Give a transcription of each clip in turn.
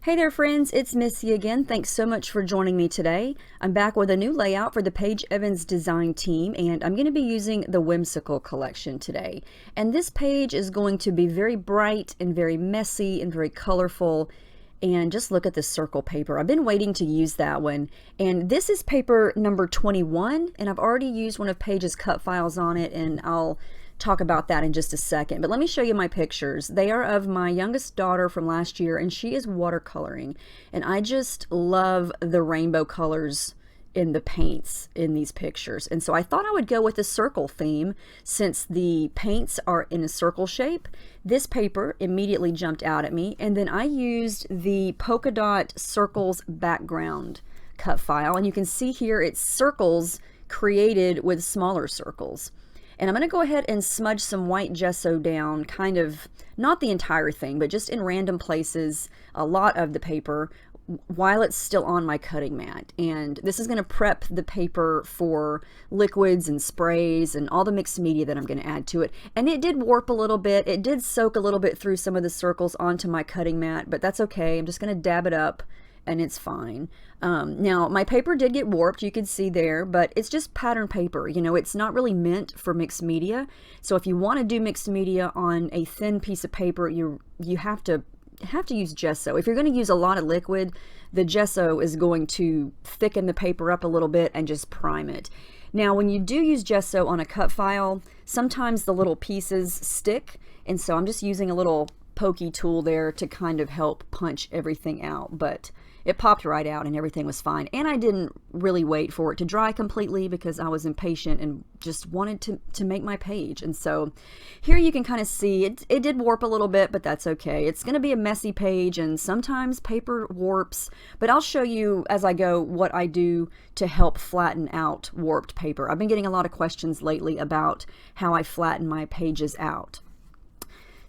Hey there friends, it's Missy again. Thanks so much for joining me today. I'm back with a new layout for the Paige Evans design team, and I'm going to be using the Whimsical collection today. And this page is going to be very bright and very messy and very colorful. And just look at the circle paper. I've been waiting to use that one. And this is paper number 21, and I've already used one of Paige's cut files on it, and I'll talk about that in just a second. But let me show you my pictures. They are of my youngest daughter from last year, and she is watercoloring. And I just love the rainbow colors in the paints in these pictures. And so I thought I would go with the circle theme since the paints are in a circle shape. This paper immediately jumped out at me, and then I used the polka dot circles background cut file, and you can see here it's circles created with smaller circles. And I'm going to go ahead and smudge some white gesso down, kind of, not the entire thing, but just in random places, a lot of the paper, while it's still on my cutting mat. And this is going to prep the paper for liquids and sprays and all the mixed media that I'm going to add to it. And it did warp a little bit. It did soak a little bit through some of the circles onto my cutting mat, but that's okay. I'm just going to dab it up and it's fine. Now my paper did get warped, you can see there, but it's just pattern paper. You know, it's not really meant for mixed media. So if you want to do mixed media on a thin piece of paper, you have to use gesso. If you're going to use a lot of liquid, the gesso is going to thicken the paper up a little bit and just prime it. Now when you do use gesso on a cut file, sometimes the little pieces stick, and so I'm just using a little pokey tool there to kind of help punch everything out, but it popped right out and everything was fine. And I didn't really wait for it to dry completely because I was impatient and just wanted to make my page. And so here you can kind of see it did warp a little bit, but that's okay. It's going to be a messy page and sometimes paper warps, but I'll show you as I go what I do to help flatten out warped paper. I've been getting a lot of questions lately about how I flatten my pages out.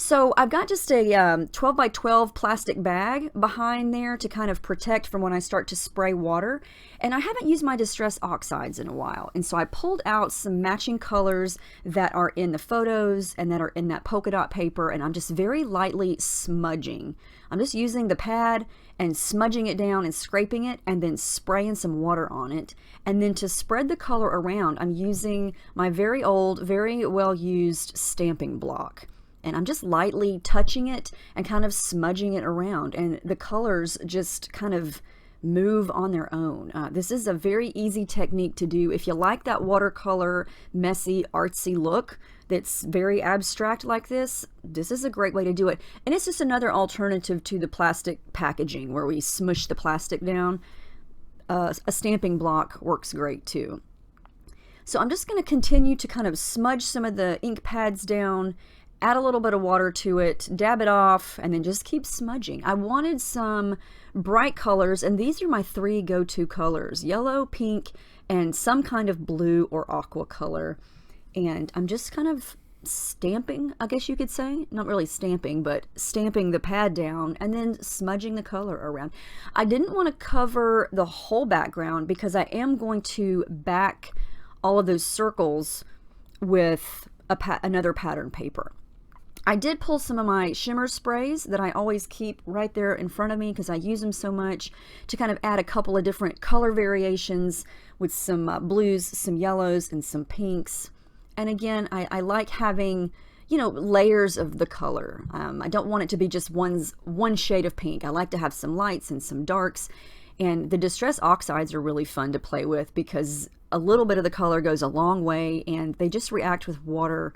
So I've got just a 12 by 12 plastic bag behind there to kind of protect from when I start to spray water. And I haven't used my Distress Oxides in a while. And so I pulled out some matching colors that are in the photos and that are in that polka dot paper. And I'm just very lightly smudging. I'm just using the pad and smudging it down and scraping it and then spraying some water on it. And then to spread the color around, I'm using my very old, very well used stamping block. And I'm just lightly touching it and kind of smudging it around, and the colors just kind of move on their own. This is a very easy technique to do if you like that watercolor, messy, artsy look that's very abstract like this. This is a great way to do it. And it's just another alternative to the plastic packaging where we smush the plastic down. A stamping block works great too. So I'm just going to continue to kind of smudge some of the ink pads down, add a little bit of water to it, dab it off, and then just keep smudging. I wanted some bright colors, and these are my three go-to colors: yellow, pink, and some kind of blue or aqua color. And I'm just kind of stamping, I guess you could say. Not really stamping, but stamping the pad down and then smudging the color around. I didn't want to cover the whole background because I am going to back all of those circles with another pattern paper. I did pull some of my shimmer sprays that I always keep right there in front of me because I use them so much, to kind of add a couple of different color variations with some blues, some yellows, and some pinks. And again, I like having, you know, layers of the color. I don't want it to be just one shade of pink. I like to have some lights and some darks. And the Distress Oxides are really fun to play with because a little bit of the color goes a long way, and they just react with water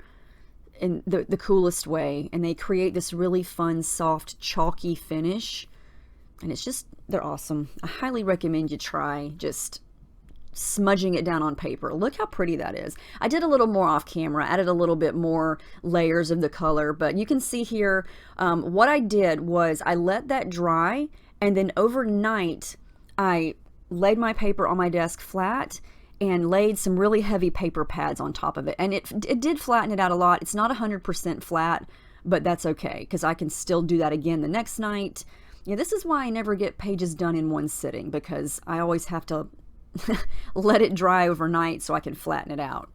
in the coolest way, and they create this really fun, soft, chalky finish. And it's just, they're awesome. I highly recommend you try just smudging it down on paper. Look how pretty that is. I did a little more off camera, added a little bit more layers of the color, but you can see here what I did was I let that dry, and then overnight I laid my paper on my desk flat and laid some really heavy paper pads on top of it. And it did flatten it out a lot. It's not 100% flat, but that's okay because I can still do that again the next night. Yeah, this is why I never get pages done in one sitting, because I always have to let it dry overnight so I can flatten it out.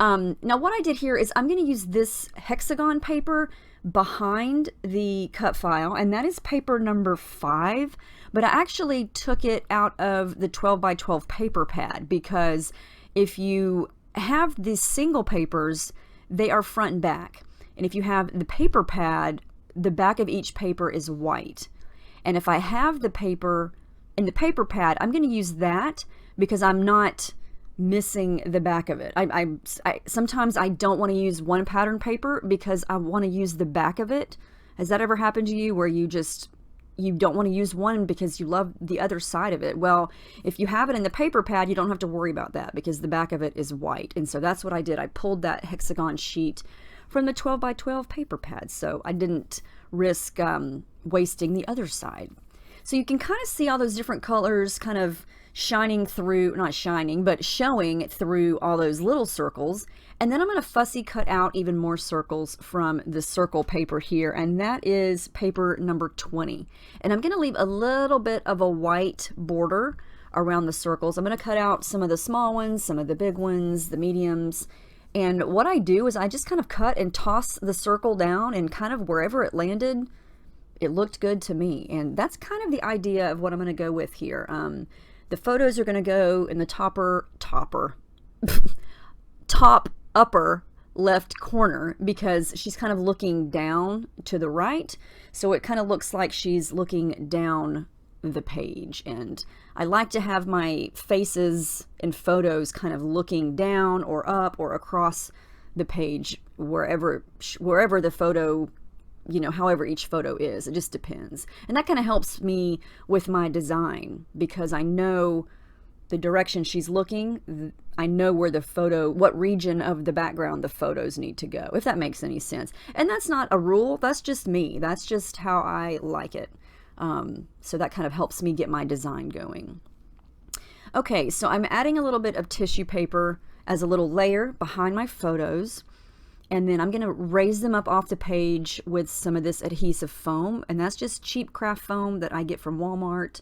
Now what I did here is I'm going to use this hexagon paper, behind the cut file, and that is paper number 5, but I actually took it out of the 12 by 12 paper pad, because if you have these single papers, they are front and back. And if you have the paper pad, the back of each paper is white. And if I have the paper in the paper pad, I'm going to use that because I'm not missing the back of it. Sometimes I don't want to use one pattern paper because I want to use the back of it. Has that ever happened to you where you don't want to use one because you love the other side of it? Well, if you have it in the paper pad, you don't have to worry about that because the back of it is white. And so that's what I did. I pulled that hexagon sheet from the 12 by 12 paper pad, so I didn't risk wasting the other side. So you can kind of see all those different colors kind of shining through, not shining, but showing through all those little circles. And then I'm going to fussy cut out even more circles from the circle paper here, and that is paper number 20. And I'm going to leave a little bit of a white border around the circles. I'm going to cut out some of the small ones, some of the big ones, the mediums. And what I do is I just kind of cut and toss the circle down, and kind of wherever it landed, it looked good to me. And that's kind of the idea of what I'm going to go with here. The photos are going to go in the top upper left corner because she's kind of looking down to the right. So it kind of looks like she's looking down the page. And I like to have my faces in photos kind of looking down or up or across the page, wherever the photo, you know, however each photo is. It just depends. And that kind of helps me with my design because I know the direction she's looking. I know where the photo, what region of the background the photos need to go, if that makes any sense. And that's not a rule. That's just me. That's just how I like it. So that kind of helps me get my design going. Okay, so I'm adding a little bit of tissue paper as a little layer behind my photos. And then I'm going to raise them up off the page with some of this adhesive foam. And that's just cheap craft foam that I get from Walmart.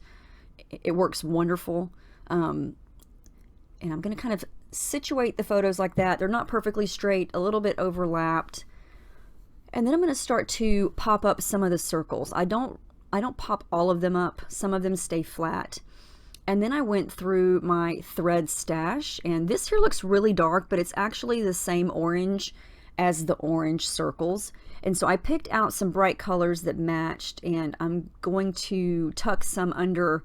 It works wonderful. And I'm going to kind of situate the photos like that. They're not perfectly straight, a little bit overlapped. And then I'm going to start to pop up some of the circles. I don't pop all of them up. Some of them stay flat. And then I went through my thread stash. And this here looks really dark, but it's actually the same orange as the orange circles. And so I picked out some bright colors that matched, and I'm going to tuck some under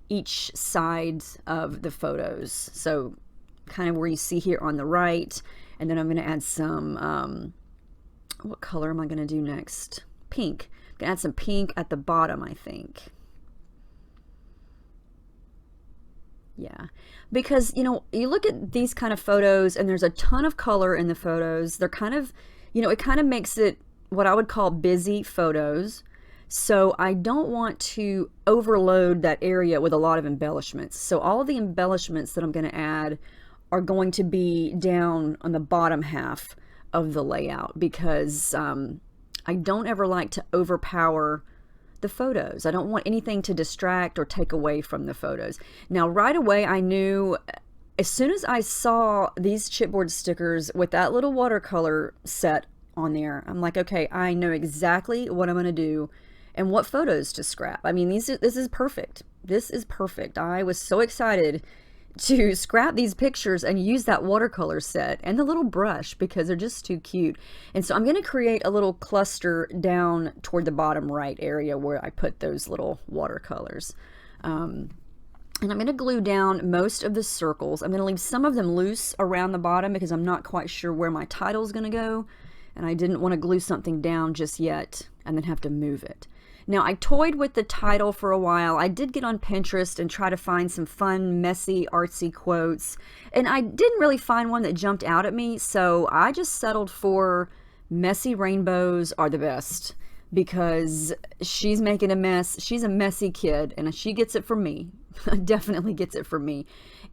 each side of the photos. So kind of where you see here on the right. And then I'm going to add some, what color am I going to do next? Pink. I'm going to add some pink at the bottom, I think. Yeah, because, you know, you look at these kind of photos and there's a ton of color in the photos. They're kind of, you know, it kind of makes it what I would call busy photos. So I don't want to overload that area with a lot of embellishments. So all of the embellishments that I'm going to add are going to be down on the bottom half of the layout because I don't ever like to overpower the photos. I don't want anything to distract or take away from the photos. Now, right away, I knew as soon as I saw these chipboard stickers with that little watercolor set on there, I'm like, okay, I know exactly what I'm going to do and what photos to scrap. I mean, this is perfect. This is perfect. I was so excited to scrap these pictures and use that watercolor set and the little brush because they're just too cute. And so I'm going to create a little cluster down toward the bottom right area where I put those little watercolors. And I'm going to glue down most of the circles. I'm going to leave some of them loose around the bottom because I'm not quite sure where my title is going to go. And I didn't want to glue something down just yet and then have to move it. Now, I toyed with the title for a while. I did get on Pinterest and try to find some fun, messy, artsy quotes. And I didn't really find one that jumped out at me, so I just settled for messy rainbows are the best because she's making a mess. She's a messy kid, and she gets it from me. Definitely gets it from me.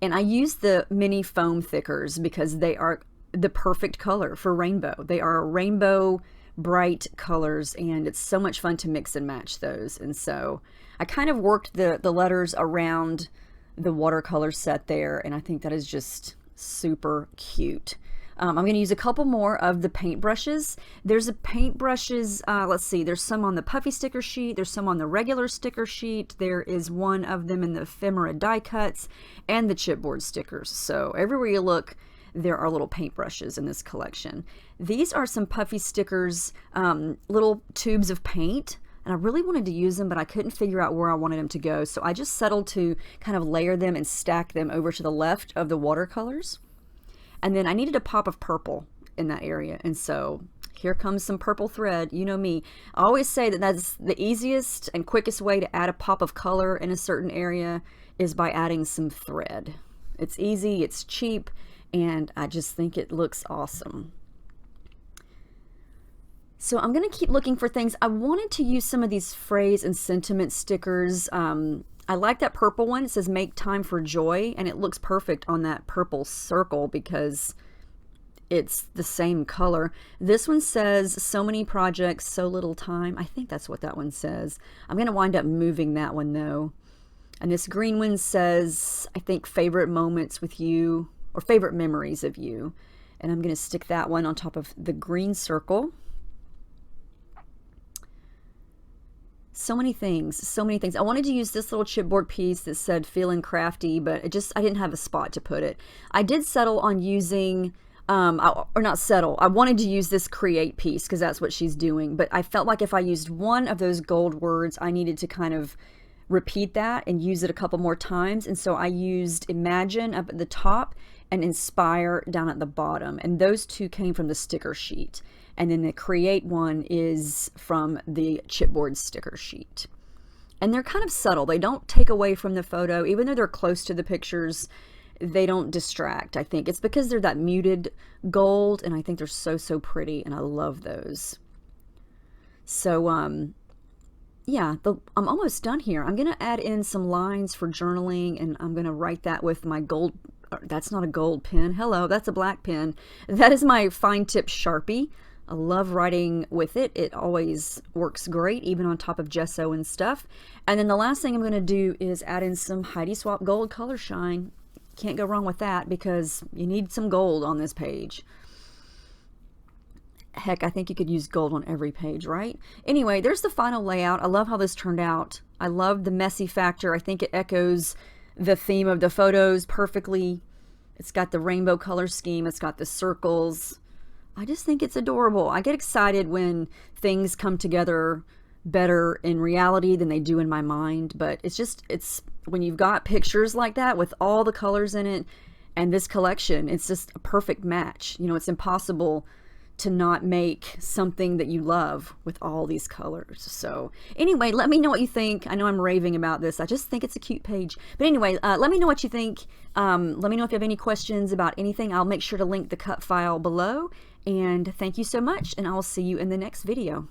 And I use the mini foam thickers because they are the perfect color for rainbow. They are rainbow bright colors, and it's so much fun to mix and match those. And so I kind of worked the letters around the watercolor set there, and I think that is just super cute. I'm going to use a couple more of the paint brushes. There's a paintbrushes, let's see, there's some on the puffy sticker sheet, there's some on the regular sticker sheet, there is one of them in the ephemera die cuts, and the chipboard stickers. So everywhere you look, there are little paintbrushes in this collection. These are some puffy stickers, little tubes of paint, and I really wanted to use them, but I couldn't figure out where I wanted them to go. So I just settled to kind of layer them and stack them over to the left of the watercolors. And then I needed a pop of purple in that area, and so here comes some purple thread. You know me, I always say that that's the easiest and quickest way to add a pop of color in a certain area is by adding some thread. It's easy, it's cheap, and I just think it looks awesome. So I'm going to keep looking for things. I wanted to use some of these phrase and sentiment stickers. I like that purple one. It says make time for joy, and it looks perfect on that purple circle because it's the same color. This one says so many projects, so little time. I think that's what that one says. I'm going to wind up moving that one though. And this green one says, I think, favorite moments with you, or favorite memories of you. And I'm going to stick that one on top of the green circle. So many things, so many things. I wanted to use this little chipboard piece that said feeling crafty, but I didn't have a spot to put it. I did settle on using, or not settle, I wanted to use this create piece because that's what she's doing, but I felt like if I used one of those gold words, I needed to kind of repeat that and use it a couple more times. And so I used imagine up at the top and inspire down at the bottom. And those two came from the sticker sheet. And then the create one is from the chipboard sticker sheet. And they're kind of subtle. They don't take away from the photo. Even though they're close to the pictures, they don't distract. I think it's because they're that muted gold, and I think they're so, so pretty, and I love those. So, yeah, I'm almost done here. I'm going to add in some lines for journaling, and I'm going to write that with my gold. That's not a gold pen. Hello, that's a black pen. That is my fine tip Sharpie. I love writing with it. It always works great, even on top of gesso and stuff. And then the last thing I'm going to do is add in some Heidi Swapp Gold Color Shine. Can't go wrong with that because you need some gold on this page. Heck, I think you could use gold on every page, right? Anyway, there's the final layout. I love how this turned out. I love the messy factor. I think it echoes the theme of the photos perfectly. It's got the rainbow color scheme. It's got the circles. I just think it's adorable. I get excited when things come together better in reality than they do in my mind, but it's when you've got pictures like that with all the colors in it and this collection, it's just a perfect match. You know, it's impossible to not make something that you love with all these colors. So anyway, let me know what you think. I know I'm raving about this. I just think it's a cute page. But anyway, let me know what you think. Let me know if you have any questions about anything. I'll make sure to link the cut file below. And thank you so much, and I will see you in the next video.